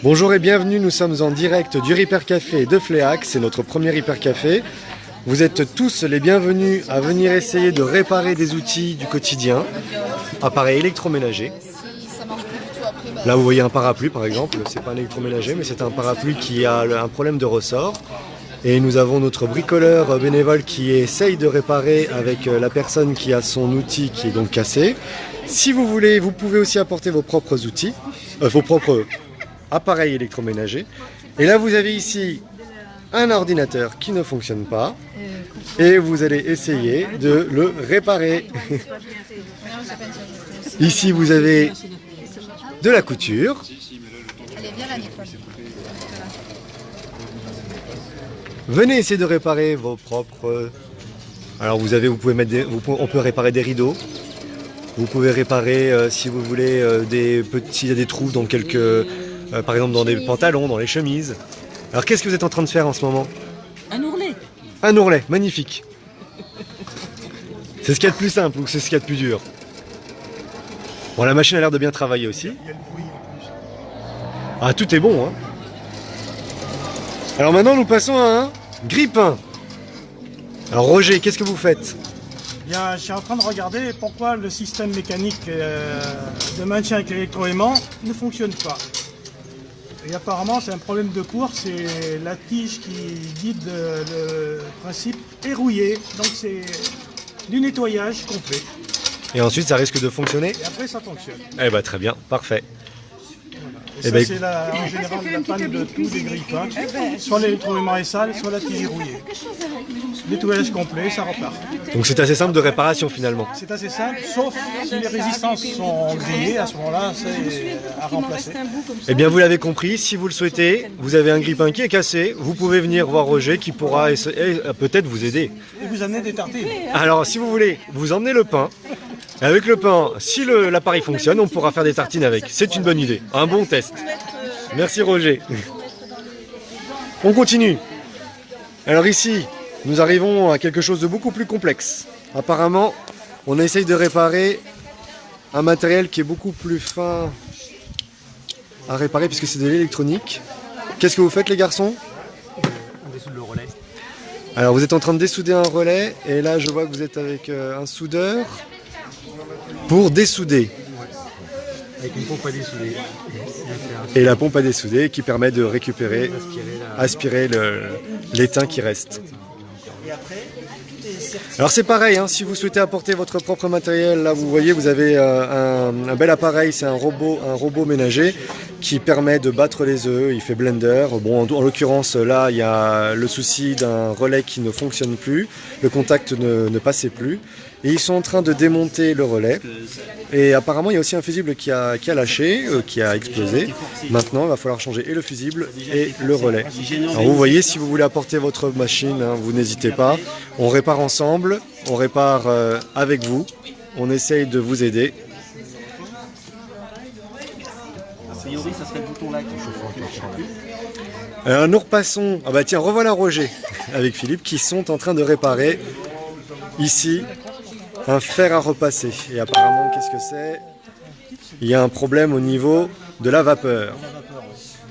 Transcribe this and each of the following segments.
Bonjour et bienvenue, nous sommes en direct du Hyper Café de Fléac, c'est notre premier Hyper Café. Vous êtes tous les bienvenus à venir essayer de réparer des outils du quotidien, appareils électroménagers. Là vous voyez un parapluie par exemple, c'est pas un électroménager mais c'est un parapluie qui a un problème de ressort. Et nous avons notre bricoleur bénévole qui essaye de réparer avec la personne qui a son outil qui est donc cassé. Si vous voulez, vous pouvez aussi apporter vos propres outils, vos propres appareils électroménagers. Et là vous avez ici un ordinateur qui ne fonctionne pas et vous allez essayer de le réparer. Ici vous avez de la couture. Venez essayer de réparer vos propres... Alors vous pouvez mettre on peut réparer des rideaux. Vous pouvez réparer, si vous voulez, s'il y a des trous dans quelques... par exemple dans des pantalons, dans les chemises. Alors qu'est-ce que vous êtes en train de faire en ce moment? Un ourlet. Un ourlet, magnifique. C'est ce qu'il y a de plus simple ou c'est ce qu'il y a de plus dur? Bon, la machine a l'air de bien travailler aussi. Ah, tout est bon, hein. Alors maintenant, nous passons à un grille-pain. Alors Roger, qu'est-ce que vous faites? Bien, je suis en train de regarder pourquoi le système mécanique de maintien avec l'électroaimant ne fonctionne pas. Et apparemment, c'est un problème de course et la tige qui guide le principe est rouillée. Donc c'est du nettoyage complet. Et ensuite, ça risque de fonctionner? Et après, ça fonctionne. Eh ben très bien, parfait. Et ça, c'est en général la panne de tous les grille-pains. Soit l'électroaimant est sale, soit la tige est rouillée. Nettoyage complet, ça repart. Donc c'est assez simple de réparation finalement. C'est assez simple, sauf si les résistances sont grillées, à ce moment-là, c'est à remplacer. Eh bien vous l'avez compris, si vous le souhaitez, vous avez un grille-pain qui est cassé, vous pouvez venir voir Roger qui pourra peut-être vous aider. Et vous amenez des tartines. Alors si vous voulez, vous emmenez le pain. Et avec le pain, si l'appareil fonctionne, on pourra faire des tartines avec. C'est une bonne idée, un bon test. Merci Roger. On continue. Alors ici, nous arrivons à quelque chose de beaucoup plus complexe. Apparemment, on essaye de réparer un matériel qui est beaucoup plus fin à réparer puisque c'est de l'électronique. Qu'est-ce que vous faites les garçons? On dessoude le relais. Alors vous êtes en train de dessouder un relais et là je vois que vous êtes avec un soudeur pour dessouder. Avec une pompe à dessouder. Et la pompe à dessouder qui permet de récupérer, aspirer l'étain qui reste. Alors c'est pareil, hein, si vous souhaitez apporter votre propre matériel, là vous voyez vous avez un bel appareil, c'est un robot ménager qui permet de battre les œufs, il fait blender. Bon, en l'occurrence là il y a le souci d'un relais qui ne fonctionne plus, le contact ne passait plus. Et ils sont en train de démonter le relais. Et apparemment, il y a aussi un fusible qui a lâché, qui a explosé. Maintenant, il va falloir changer et le fusible et le relais. Alors vous voyez, si vous voulez apporter votre machine, hein, vous n'hésitez pas. On répare ensemble, on répare avec vous. On essaye de vous aider. A priori, ça serait le bouton là qui chauffe. Nous repassons. Ah bah tiens, revoilà Roger avec Philippe qui sont en train de réparer ici un fer à repasser. Et apparemment, qu'est-ce que c'est? Il y a un problème au niveau de la vapeur.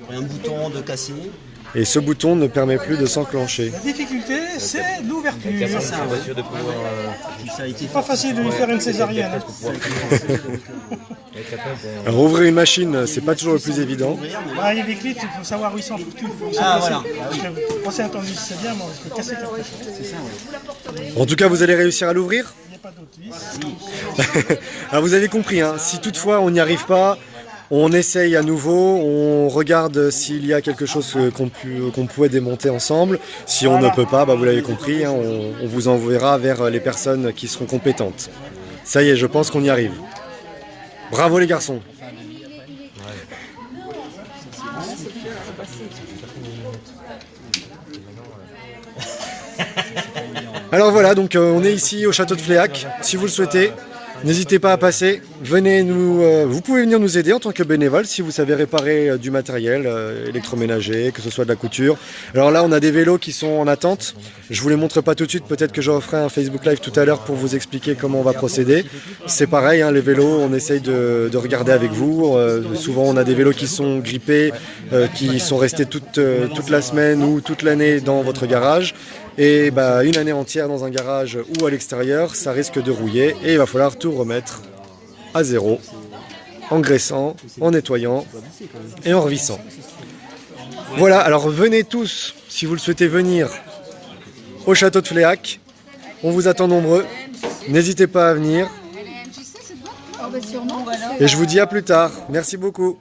Il y a un bouton de casser. Et ce bouton ne permet plus de s'enclencher. La difficulté, c'est l'ouverture. C'est pas facile de lui faire une césarienne. Alors ouvrir une machine, c'est pas toujours le plus évident. Il y a des clips, il faut savoir où ils sont foutus. Voilà. Pensez à ton vis, c'est bien, moi, je peux casser quelque chose. C'est ça, ouais. En tout cas, vous allez réussir à l'ouvrir. Il n'y a pas d'autre vis. Alors vous avez compris, hein, si toutefois on n'y arrive pas, on essaye à nouveau, on regarde s'il y a quelque chose qu'on pourrait démonter ensemble. Si on ne peut pas, bah vous l'avez compris, hein, on vous enverra vers les personnes qui seront compétentes. Ça y est, je pense qu'on y arrive. Bravo les garçons. Alors voilà, donc on est ici au château de Fléac, si vous le souhaitez. N'hésitez pas à passer, venez nous, vous pouvez venir nous aider en tant que bénévole si vous savez réparer du matériel électroménager, que ce soit de la couture. Alors là on a des vélos qui sont en attente, je vous les montre pas tout de suite, peut-être que je referai un Facebook Live tout à l'heure pour vous expliquer comment on va procéder. C'est pareil, hein, les vélos on essaye de regarder avec vous, souvent on a des vélos qui sont grippés, qui sont restés toute la semaine ou toute l'année dans votre garage. Et bah, une année entière dans un garage ou à l'extérieur, ça risque de rouiller et il va falloir tout remettre à zéro, en graissant, en nettoyant et en revissant. Voilà, alors venez tous, si vous le souhaitez venir, au château de Fléac. On vous attend nombreux, n'hésitez pas à venir. Et je vous dis à plus tard. Merci beaucoup.